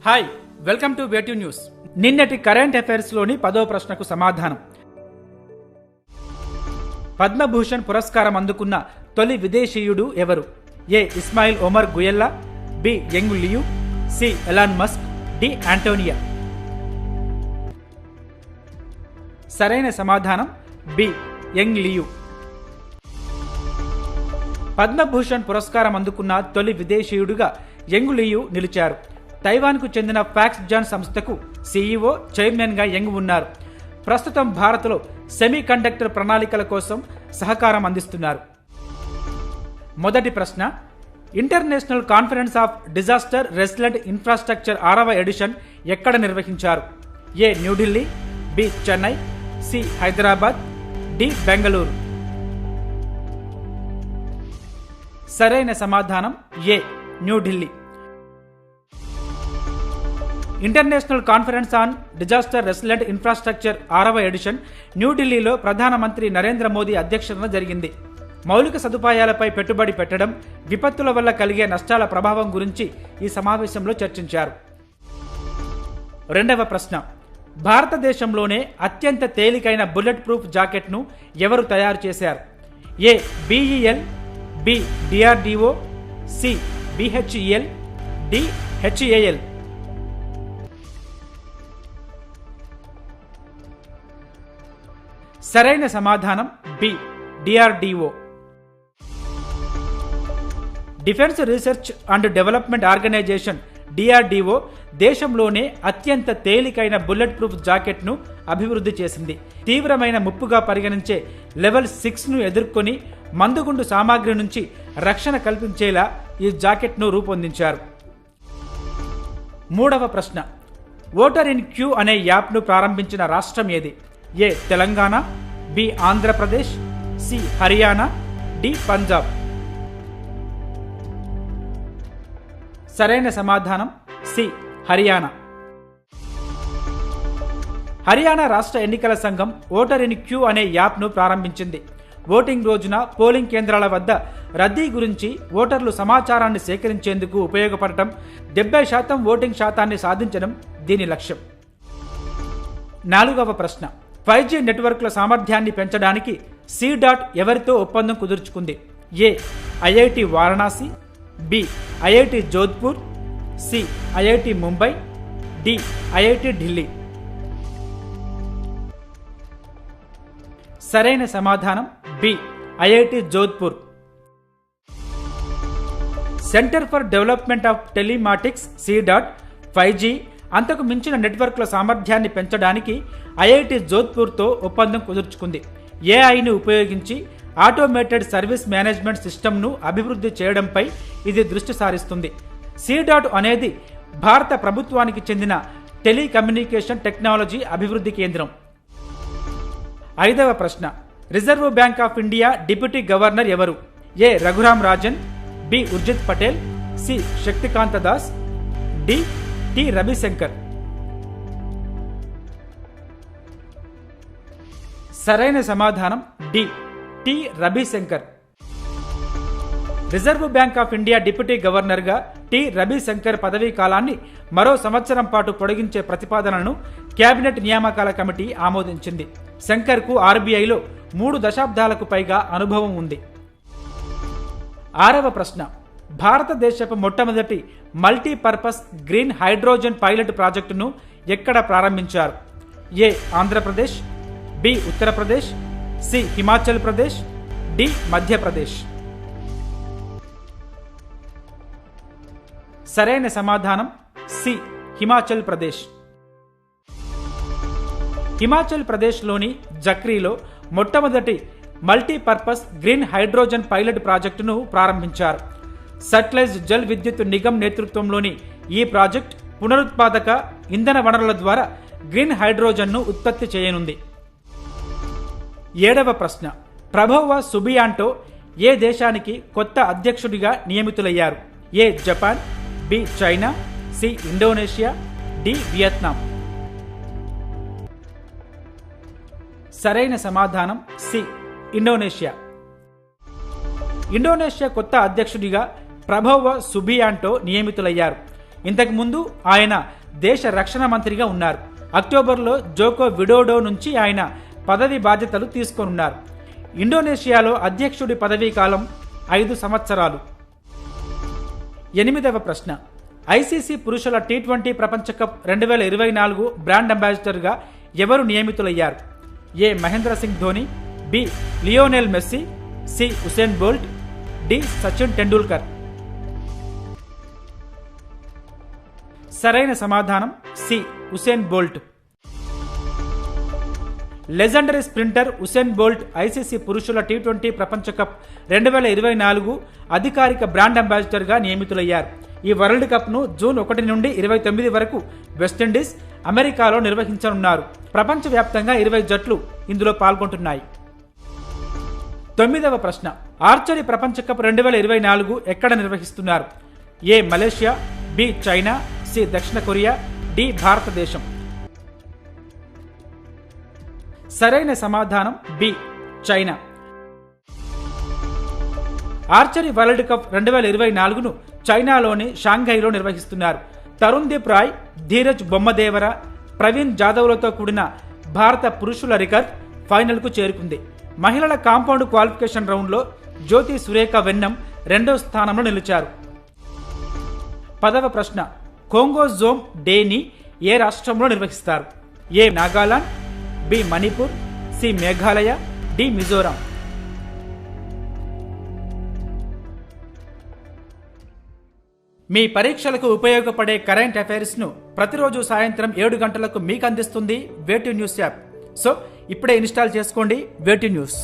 Hi, welcome to Way2News. నిన్నటి current affairs లోని 10వ ప్రశ్నకు సమాధానం. పద్మభూషణ్ పురస్కారం అందుకున్న తొలి విదేశీయుడు ఎవరు? A. Ismail Omar Guelleh, B. Yang Liu, C. Elon Musk, D. Antonia. సరైన సమాధానం బి. Yang Liu. పద్మభూషణ్ పురస్కారం అందుకున్న తొలి విదేశీయుడుగా యంగ్ లియు నిలిచారు. తైవాన్కు చెందిన ఫాక్స్ జాన్ సంస్థకు సీఈఓ, చైర్మన్గా యంగ్ ఉన్నారు. ప్రస్తుతం భారత్లో సెమీ కండక్టర్ ప్రణాళికల కోసం సహకారం అందిస్తున్నారు. మొదటి ప్రశ్న, international conference of disaster resilient infrastructure 6వ ఎడిషన్ ఎక్కడ నిర్వహించారు? A. New Delhi, B. Chennai, C. Hyderabad, D. Bengaluru. సరైన సమాధానం A. New Delhi. International conference on disaster resilient infrastructure 6వ ఎడిషన్ న్యూఢిల్లీలో ప్రధానమంత్రి నరేంద్ర మోదీ అధ్యక్షతన జరిగింది. మౌలిక సదుపాయాలపై పెట్టుబడి పెట్టడం, విపత్తుల వల్ల కలిగే నష్టాల ప్రభావం గురించి ఈ సమావేశంలో చర్చించారు. రెండవ ప్రశ్న, భారతదేశంలోనే అత్యంత తేలికైన బుల్లెట్ ప్రూఫ్ జాకెట్ను ఎవరు తయారు చేశారు? A. BEL, B. DRDO, C. BHEL, D. HAL. సరైన సమాధానం B. DRDO. Defence research and development organisation DRDO దేశంలోనే అత్యంత తేలికైన బుల్లెట్ ప్రూఫ్ జాకెట్ను అభివృద్ధి చేసింది. తీవ్రమైన ముప్పుగా పరిగణించే లెవెల్ 6ను ఎదుర్కొని మందుగుండు సామాగ్రి నుంచి రక్షణ కల్పించేలా ఈ జాకెట్ను రూపొందించారు. మూడవ ప్రశ్న, ఓటర్ ఇన్ క్యూ అనే యాప్ను ప్రారంభించిన రాష్ట్రం ఏది? A. Telangana, B. Andhra Pradesh, C. Haryana, D. Punjab. సరైన సమాధానం సి. హర్యానా. హర్యానా రాష్ట్ర ఎన్నికల సంఘం ఓటర్ ఇన్ క్యూ అనే యాప్ను ప్రారంభించింది. ఓటింగ్ రోజున పోలింగ్ కేంద్రాల వద్ద రద్దీ గురించి ఓటర్లు సమాచారాన్ని సేకరించేందుకు ఉపయోగపడటం, 70% ఓటింగ్ శాతాన్ని సాధించడం దీని లక్ష్యం. నాలుగవ ప్రశ్న, 5G నెట్వర్క్ల సామర్థ్యాన్ని పెంచడానికి C.డాట్ ఎవరితో ఒప్పందం కుదుర్చుకుంది? A. IIT Varanasi, B. IIT Jodhpur, C. IIT Mumbai, D. IIT Delhi. సరైన సమాధానం B. IIT Jodhpur. Centre for development of telematics C DOT 5G అంతకు మించిన నెట్వర్క్ల సామర్థ్యాన్ని పెంచడానికి ఐఐటి జోధ్పూర్తో ఒప్పందం కుదుర్చుకుంది. ఏఐని ఉపయోగించి ఆటోమేటెడ్ సర్వీస్ మేనేజ్మెంట్ సిస్టమ్ను అభివృద్ధి చేయడంపై ఇది దృష్టి సారిస్తుంది. C.డాట్ అనేది భారత ప్రభుత్వానికి చెందిన టెలికమ్యూనికేషన్ టెక్నాలజీ అభివృద్ధి కేంద్రం. ఐదవ ప్రశ్న, Reserve Bank of India deputy governor ఎవరు? A. Raghuram Rajan, B. Urjit Patel, C. Shaktikanta Das, D. T. Ravishankar. సరైన సమాధానం D. T. Ravishankar. Reserve Bank of India deputy గవర్నర్గా టి. రవిశంకర్ పదవీ కాలాన్ని మరో సంవత్సరం పాటు పొడిగించే ప్రతిపాదనను కేబినెట్ నియామకాల కమిటీ ఆమోదించింది. శంకర్కు ఆర్బీఐలో 3 దశాబ్దాలకు పైగా అనుభవం ఉంది. ఆరవ ప్రశ్న, భారతదేశపు మొట్టమొదటి మల్టీపర్పస్ గ్రీన్ హైడ్రోజన్ పైలట్ ప్రాజెక్టును ఎక్కడ ప్రారంభించారు? A. Andhra Pradesh, B. Uttar Pradesh, C. Himachal Pradesh, D. Madhya Pradesh. సరైన సమాధానం సి. హిమాచల్ ప్రదేశ్. హిమాచల్ ప్రదేశ్లోని జక్రీలో మొట్టమొదటి మల్టీపర్పస్ గ్రీన్ హైడ్రోజన్ పైలట్ ప్రాజెక్టును ప్రారంభించారు. సట్లెజ్ జల్ విద్యుత్ నిగమ్ నేతృత్వంలోని ఈ ప్రాజెక్ట్ పునరుత్పాదక ఇంధన వనరుల ద్వారా గ్రీన్ హైడ్రోజన్ను ఉత్పత్తి చేయనుంది. ఏడవ ప్రశ్న, ప్రభోవా సుబియాంటో ఏ దేశానికి కొత్త అధ్యక్షుడిగా నియమితులయ్యారు? A. Japan, B. China, C. Indonesia, D. Vietnam. సరైన సమాధానం సి. ఇండోనేషియా. ఇండోనేషియా కొత్త అధ్యక్షుడిగా ప్రభోవా సుబియాంటో నియమితులయ్యారు. ఇంతకుముందు ఆయన దేశ రక్షణ మంత్రిగా ఉన్నారు. అక్టోబర్లో జోకో విడోడో నుంచి ఆయన పదవి బాధ్యతలు తీసుకోనున్నారు. ఇండోనేషియాలో అధ్యక్షుడి పదవీ కాలం 5 సంవత్సరాలు. 8వ ప్రశ్న. ఐసీసీ పురుషుల టీ20 ప్రపంచ కప్ 2024 బ్రాండ్ అంబాసిడర్గా ఎవరు నియమితులయ్యారు? A Mahendra Singh Dhoni, B Lionel Messi, C Usain Bolt, D Sachin Tendulkar. సరైన సమాధానం C Usain Bolt. Legendary sprinter Usain Bolt ICC పురుషుల టీ20 ప్రపంచ కప్ 2024 అధికారిక బ్రాండ్ అంబాసిడర్గా నియమితులయ్యారు. ఈ వరల్డ్ కప్ను జూన్ 1 నుండి 29 వరకు వెస్టిండీస్, అమెరికాలో నిర్వహించనున్నారు. ప్రపంచవ్యాప్తంగా 20 జట్లు ఇందులో పాల్గొంటున్నాయి. 9వ ప్రశ్న. ఆర్చరీ ప్రపంచ కప్ 2024 ఎక్కడ నిర్వహిస్తున్నారు? A Malaysia, B China, C దక్షిణ కొరియా, డి భారతదేశం. సరైన సమాధానం B China. Archery world cup 2024ను చైనాలోని షాంఘైలో నిర్వహిస్తున్నారు. తరుణ్ దీప్ రాయ్, ధీరజ్ బొమ్మదేవర, ప్రవీణ్ జాదవ్లతో కూడిన భారత పురుషుల రికర్వ్ ఫైనల్కు చేరుకుంది. మహిళల కాంపౌండ్ క్వాలిఫికేషన్ రౌండ్లో జ్యోతి సురేఖ వెన్నం 2వ స్థానంలో నిలిచారు. 10వ ప్రశ్న. కోంగో జోమ్ డేని ఏ రాష్ట్రంలో నిర్వహిస్తారు? A Nagaland, B Manipur, C Meghalaya, D Mizoram. మీ పరీక్షలకు ఉపయోగపడే కరెంట్ అఫైర్స్ను ప్రతిరోజు సాయంత్రం 7 గంటలకు మీకు అందిస్తుంది వేటు న్యూస్ యాప్. సో ఇప్పుడే ఇన్స్టాల్ చేసుకోండి వేటు న్యూస్.